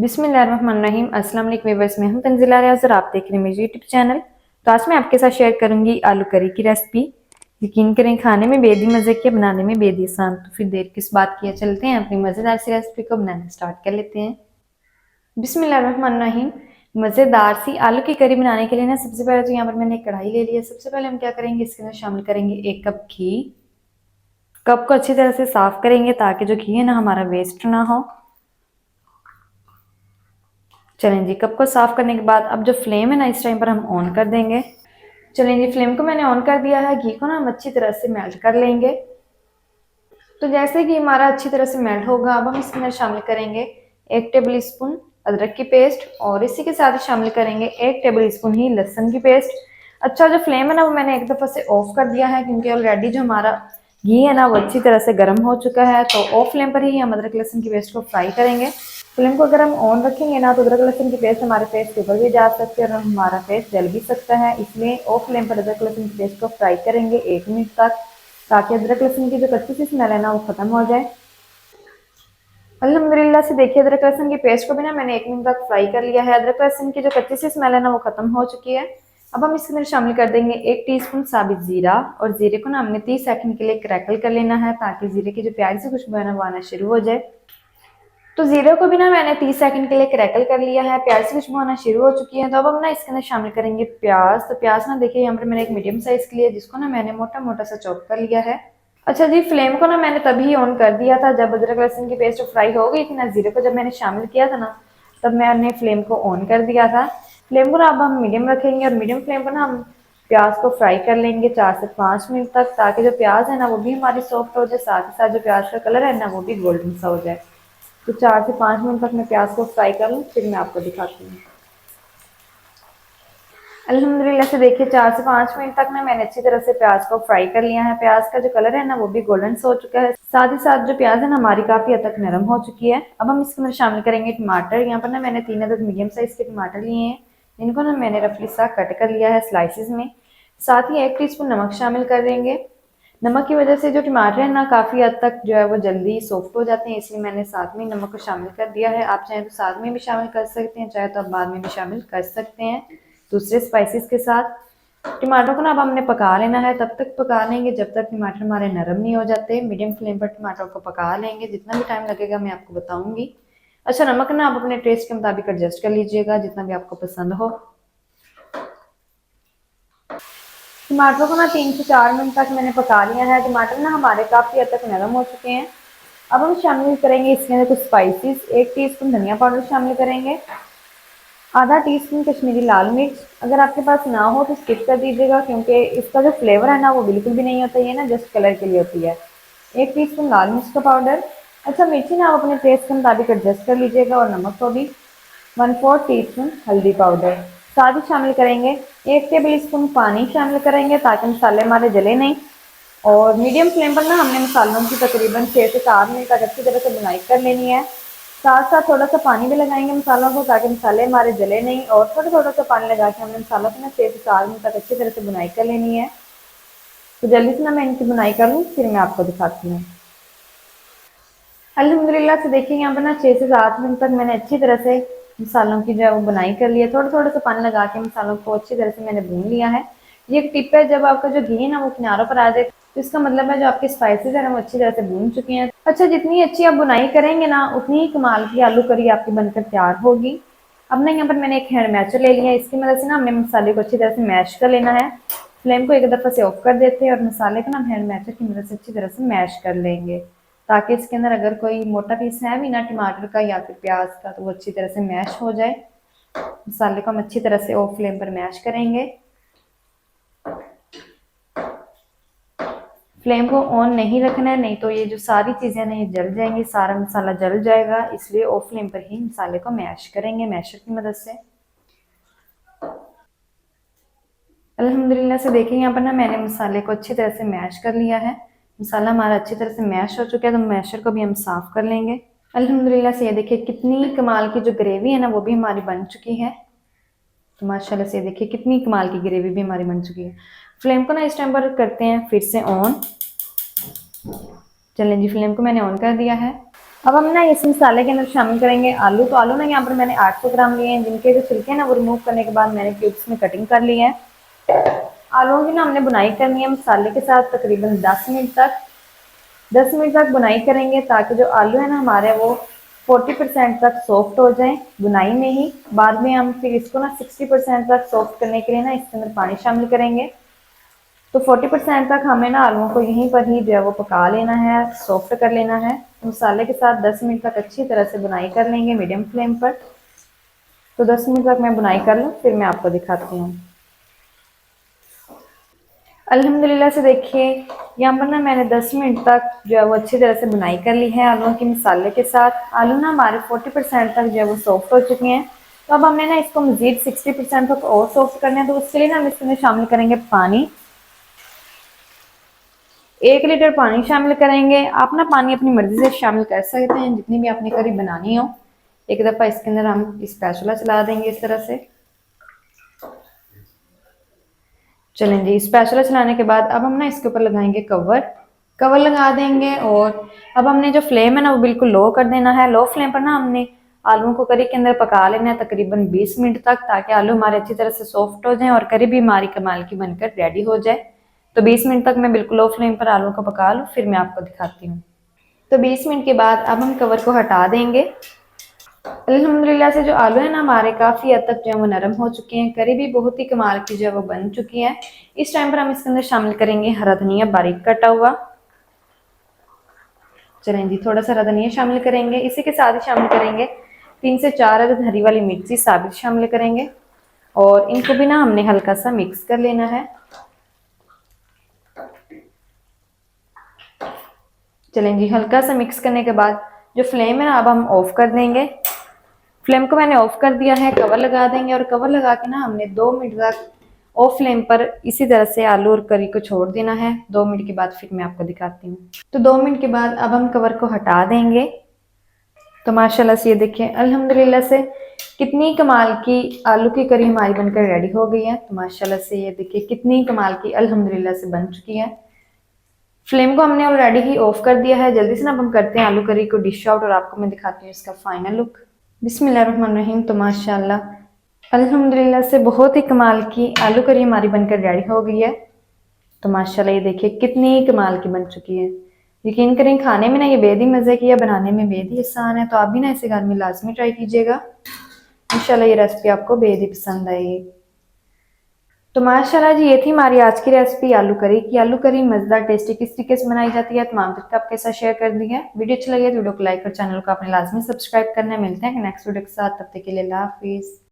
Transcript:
बिस्मिल्लाहिर्रहमानिर्रहीम। अस्सलाम वालेकुम व्यूअर्स, मैं हूं तंजीला रियाज और आप देख रहे हैं मेरे यूट्यूब चैनल। तो आज मैं आपके साथ शेयर करूंगी आलू करी की रेसिपी। यकीन करें खाने में बेहद ही मज़े की, बनाने में बेहद ही आसान। तो फिर देर किस बात की है, चलते हैं अपनी मज़ेदार सी रेसिपी को बनाना स्टार्ट कर लेते हैं। बिस्मिल्लाहिर्रहमानिर्रहीम। मज़ेदार सी आलू की करी बनाने के लिए ना सबसे पहले तो यहाँ पर मैंने एक कढ़ाई ले लिया। सबसे पहले हम क्या करेंगे, इसके अंदर शामिल करेंगे 1 कप घी। कप को अच्छी तरह से साफ करेंगे ताकि जो घी है ना हमारा वेस्ट ना हो। चलें जी, कप को साफ करने के बाद अब जो फ्लेम है ना इस टाइम पर हम ऑन कर देंगे। चलें जी, फ्लेम को मैंने ऑन कर दिया है। घी को ना हम अच्छी तरह से मेल्ट कर लेंगे। तो जैसे कि हमारा अच्छी तरह से मेल्ट होगा, अब हम इसके अंदर शामिल करेंगे 1 टेबल स्पून अदरक की पेस्ट और इसी के साथ शामिल करेंगे 1 टेबल स्पून ही लहसुन की पेस्ट। अच्छा, जो फ्लेम है ना वो मैंने एक दफ़ा से ऑफ कर दिया है क्योंकि ऑलरेडी जो हमारा घी है ना वो अच्छी तरह से गर्म हो चुका है। तो ऑफ फ्लेम पर ही हम अदरक लहसुन की पेस्ट को फ्राई करेंगे। फ्लेम को अगर हम ऑन रखेंगे ना तो अदरक लहसुन की पेस्ट हमारे फेस के ऊपर भी जा सकती है और हमारा फेस जल भी सकता है। इसलिए ऑफ फ्लेम पर अदरक लहसुन की पेस्ट को फ्राई करेंगे 1 मिनट तक, ताकि अदरक लहसुन की जो कच्ची सी स्मेल है ना वो खत्म हो जाए। अल्हम्दुलिल्लाह से देखिए, अदरक लहसुन की पेस्ट को भी ना मैंने 1 मिनट तक फ्राई कर लिया है। अदरक लहसुन की जो कच्ची सी स्मेल है ना वो खत्म हो चुकी है। अब हम इसके अंदर शामिल कर देंगे 1 टीस्पून साबित जीरा और जीरे को ना हमने 30 सेकंड के लिए क्रैकल कर लेना है ताकि जीरे की जो प्यारी सी खुशबू है ना वो आना शुरू हो जाए। तो जीरे को भी ना मैंने 30 सेकंड के लिए क्रैकल कर लिया है, प्याज की खुशबू आना शुरू हो चुकी है। तो अब हम ना इसके अंदर शामिल करेंगे प्याज। तो प्याज ना देखिए यहाँ पर मैंने एक मीडियम साइज के लिए, जिसको ना मैंने मोटा मोटा सा चॉप कर लिया है। अच्छा जी, फ्लेम को ना मैंने तभी ऑन कर दिया था जब अदरक लहसुन की पेस्ट फ्राई हो गई थी ना। जीरे को जब मैंने शामिल किया था ना तब मैंने फ्लेम को ऑन कर दिया था। फ्लेम को ना अब हम मीडियम रखेंगे और मीडियम फ्लेम पर ना हम प्याज को फ्राई कर लेंगे 4 से 5 मिनट तक, ताकि जो प्याज है ना वो भी हमारी सॉफ्ट हो जाए, साथ ही साथ जो प्याज का कलर है ना वो भी गोल्डन सा हो जाए। तो 4 से 5 मिनट तक मैं प्याज को फ्राई कर लूँ, फिर मैं आपको दिखाती हूँ। अल्हम्दुलिल्लाह से देखिए 4 से 5 मिनट तक ना मैंने अच्छी तरह से प्याज को फ्राई कर लिया है। प्याज का जो कलर है ना वो भी गोल्डन सा हो चुका है, साथ ही साथ जो प्याज है ना हमारी काफी हद तक नरम हो चुकी है। अब हम इसके अंदर शामिल करेंगे टमाटर। यहाँ पर ना मैंने 3 अदद मीडियम साइज के टमाटर लिए हैं, इनको ना मैंने रफली सा कट कर लिया है स्लाइसिस में। साथ ही 1 टीस्पून नमक शामिल कर देंगे। नमक की वजह से जो टमाटर है ना काफ़ी हद तक जो है वो जल्दी सॉफ्ट हो जाते हैं, इसलिए मैंने साथ में नमक को शामिल कर दिया है। आप चाहें तो साथ में भी शामिल कर सकते हैं, चाहे तो आप बाद में भी शामिल कर सकते हैं दूसरे स्पाइसेस के साथ। टमाटर को ना अब हमने पका लेना है, तब तक पका लेंगे जब तक टमाटर हमारे नरम नहीं हो जाते। मीडियम फ्लेम पर टमाटर को पका लेंगे, जितना भी टाइम लगेगा मैं आपको बताऊंगी। अच्छा, नमक ना आप अपने टेस्ट के मुताबिक एडजस्ट कर लीजिएगा, जितना भी आपको पसंद हो। टमाटर को ना 3 से 4 मिनट तक मैंने पका लिया है। टमाटर ना हमारे काफ़ी हद तक नरम हो चुके हैं। अब हम शामिल करेंगे इसके अंदर कुछ स्पाइसेस। 1 टीस्पून धनिया पाउडर शामिल करेंगे, आधा टीस्पून कश्मीरी लाल मिर्च। अगर आपके पास ना हो तो स्किप कर दीजिएगा क्योंकि इसका जो फ्लेवर है ना वो बिल्कुल भी नहीं होता, ये ना जस्ट कलर के लिए होती है। 1 टीस्पून लाल मिर्च का पाउडर। अच्छा, मिर्ची ना आप अपने टेस्ट के मुताबिक एडजस्ट कर लीजिएगा और नमक को भी। 1/4 टीस्पून हल्दी पाउडर। साथ ही शामिल करेंगे 1 टेबल स्पून पानी शामिल करेंगे ताकि मसाले हमारे जले नहीं। और मीडियम फ्लेम पर ना हमने मसालों की तकरीबन 6 से 7 मिनट तक अच्छी तरह से बुनाई कर लेनी है। साथ साथ थोड़ा सा पानी भी लगाएंगे मसालों को ताकि मसाले हमारे जले नहीं, और थोड़ा थोड़ा सा पानी लगा के हमने मसालों को ना 6 से 7 मिनट तक अच्छी तरह से बुनाई कर लेनी है। तो जल्दी से ना मैं इनकी बुनाई कर लूँ, फिर मैं आपको दिखाती हूँ। अल्हम्दुलिल्लाह से देखिए यहाँ पर ना 6 से 7 मिनट तक मैंने अच्छी तरह से मसालों की जो है वो बुनाई कर ली है। थोड़ा थोड़ा सा पानी लगा के मसालों को अच्छी तरह से मैंने भून लिया है। ये एक टिप है, जब आपका जो घी है ना वो किनारों पर आ जाए तो इसका मतलब है जो आपके स्पाइसेस है ना वो अच्छी तरह से भून चुके हैं। अच्छा, जितनी अच्छी आप बुनाई करेंगे ना उतनी ही कमाल की आलू करी आपकी बनकर तैयार होगी। अब ना यहाँ पर मैंने एक हैंड मैचर ले लिया है, इसकी मदद से ना हमने मसाले को अच्छी तरह से मैश कर लेना है। फ्लेम को एक दफ़ा से ऑफ कर देते हैं और मसाले को ना हैंड मैचर की मदद से अच्छी तरह से मैश कर लेंगे, ताकि इसके अंदर अगर कोई मोटा पीस है भी ना टमाटर का या फिर प्याज का तो वो अच्छी तरह से मैश हो जाए। मसाले को हम अच्छी तरह से ऑफ फ्लेम पर मैश करेंगे। फ्लेम को ऑन नहीं रखना है, नहीं तो ये जो सारी चीज़ें ना ये जल जाएंगी, सारा मसाला जल जाएगा। इसलिए ऑफ फ्लेम पर ही मसाले को मैश करेंगे मैशर की मदद से। अल्हम्दुलिल्लाह से देखिए यहाँ पर ना मैंने मसाले को अच्छी तरह से मैश कर लिया है। मसाला हमारा अच्छी तरह से मैश हो चुका है, तो मैशर को भी हम साफ़ कर लेंगे। अल्हम्दुलिल्लाह से ये देखिए कितनी कमाल की जो ग्रेवी है ना वो भी हमारी बन चुकी है। तो माशाल्लाह से देखिए कितनी कमाल की ग्रेवी भी हमारी बन चुकी है। फ्लेम को ना इस टाइम पर करते हैं फिर से ऑन। चलें जी, फ्लेम को मैंने ऑन कर दिया है। अब हम ना इस मसाले के अंदर शामिल करेंगे आलू। तो आलू ना यहाँ पर मैंने 800 ग्राम लिए हैं, जिनके जो छिलके हैं ना वो रिमूव करने के बाद मैंने क्यूब्स में कटिंग कर ली है। आलूओं की ना हमने बुनाई करनी है मसाले के साथ तकरीबन 10 मिनट तक। 10 मिनट तक बुनाई करेंगे ताकि जो आलू है ना हमारे वो 40% तक सॉफ्ट हो जाएं बुनाई में ही। बाद में हम फिर इसको ना 60% तक सॉफ्ट करने के लिए ना इसके अंदर पानी शामिल करेंगे। तो 40% तक हमें ना आलूओं को यहीं पर ही जो है वो पका लेना है, सॉफ्ट कर लेना है। मसाले के साथ 10 मिनट तक अच्छी तरह से बुनाई कर लेंगे मीडियम फ्लेम पर। तो 10 मिनट तक मैं बुनाई कर लूँ फिर मैं आपको दिखाती हूँ। अल्हम्दुलिल्लाह से देखिए यहाँ पर ना मैंने 10 मिनट तक जो है वो अच्छी तरह से बुनाई कर ली है आलूओं की मसाले के साथ। आलू ना हमारे 40% तक जो है वो सॉफ्ट हो चुके हैं। तो अब हमने ना इसको मजीद 60% तक और सॉफ्ट करना है। तो उसके लिए ना हम इसमें शामिल करेंगे पानी। 1 लीटर पानी शामिल करेंगे। आप ना पानी अपनी मर्जी से शामिल कर सकते हैं जितनी भी आपने करी बनानी हो। एक दफ़ा इसके अंदर हम स्पैचुला चला देंगे इस तरह से। चलें जी, स्पैचुला चलाने के बाद अब हम ना इसके ऊपर लगाएंगे कवर। कवर लगा देंगे और अब हमने जो फ्लेम है ना वो बिल्कुल लो कर देना है। लो फ्लेम पर ना हमने आलूओं को करी के अंदर पका लेना है तकरीबन 20 मिनट तक, ताकि आलू हमारे अच्छी तरह से सॉफ्ट हो जाएं और करी भी हमारी कमाल की बनकर रेडी हो जाए। तो 20 मिनट तक मैं बिल्कुल लो फ्लेम पर आलू को पका लूँ फिर मैं आपको दिखाती हूँ। तो 20 मिनट के बाद अब हम कवर को हटा देंगे। अल्हम्दुलिल्लाह से जो आलू है ना हमारे काफ़ी हद तक जो है वो नरम हो चुके हैं। करी भी बहुत ही कमाल की जो है वो बन चुकी है। इस टाइम पर हम इसके अंदर शामिल करेंगे हरा धनिया बारीक कटा हुआ। चलें जी, थोड़ा सा हरा धनिया शामिल करेंगे। इसी के साथ ही शामिल करेंगे 3 से 4 अदद हरी वाली मिर्ची साबित शामिल करेंगे और इनको भी ना हमने हल्का सा मिक्स कर लेना है। चलें जी, हल्का सा मिक्स करने के बाद जो फ्लेम है ना अब हम ऑफ कर देंगे। फ्लेम को मैंने ऑफ कर दिया है, कवर लगा देंगे और कवर लगा के ना हमने 2 मिनट तक ऑफ फ्लेम पर इसी तरह से आलू और करी को छोड़ देना है। 2 मिनट के बाद फिर मैं आपको दिखाती हूँ। तो 2 मिनट के बाद अब हम कवर को हटा देंगे। तो माशाल्लाह से ये देखिए अल्हम्दुलिल्लाह से कितनी कमाल की आलू की करी हमारी बनकर रेडी हो गई है। तो माशाल्लाह से ये देखिए कितनी कमाल की अल्हम्दुलिल्लाह से बन चुकी है। फ्लेम को हमने ऑलरेडी ही ऑफ कर दिया है। जल्दी से ना हम करते हैं आलू करी को डिश आउट और आपको मैं दिखाती हूँ इसका फाइनल लुक। बिस्मिल्लाहिर्रहमानिर्रहीम। तो माशाल्लाह अल्हम्दुलिल्लाह से बहुत ही कमाल की आलू करी हमारी बनकर रेडी हो गई है। तो माशाल्लाह ये देखिए कितनी कमाल की बन चुकी है। यकीन करें खाने में ना ये बेहद ही मज़े की है, बनाने में बेहद ही आसान है। तो आप भी ना इसे घर में लाजमी ट्राई कीजिएगा। इंशाल्लाह ये रेसिपी आपको बेहद ही पसंद आएगी। तो माशाल्लाह जी ये थी हमारी आज की रेसिपी आलू करी की। आलू करी मज़ेदार टेस्टी किस तरीके से बनाई जाती है तमाम तरीका आपके साथ शेयर कर दी है। वीडियो अच्छी लगी तो वीडियो को लाइक और चैनल को आपने लाजमी सब्सक्राइब करना है। मिलते हैं नेक्स्ट वीडियो के साथ, तब तक के लिए अल्लाह हाफिज़।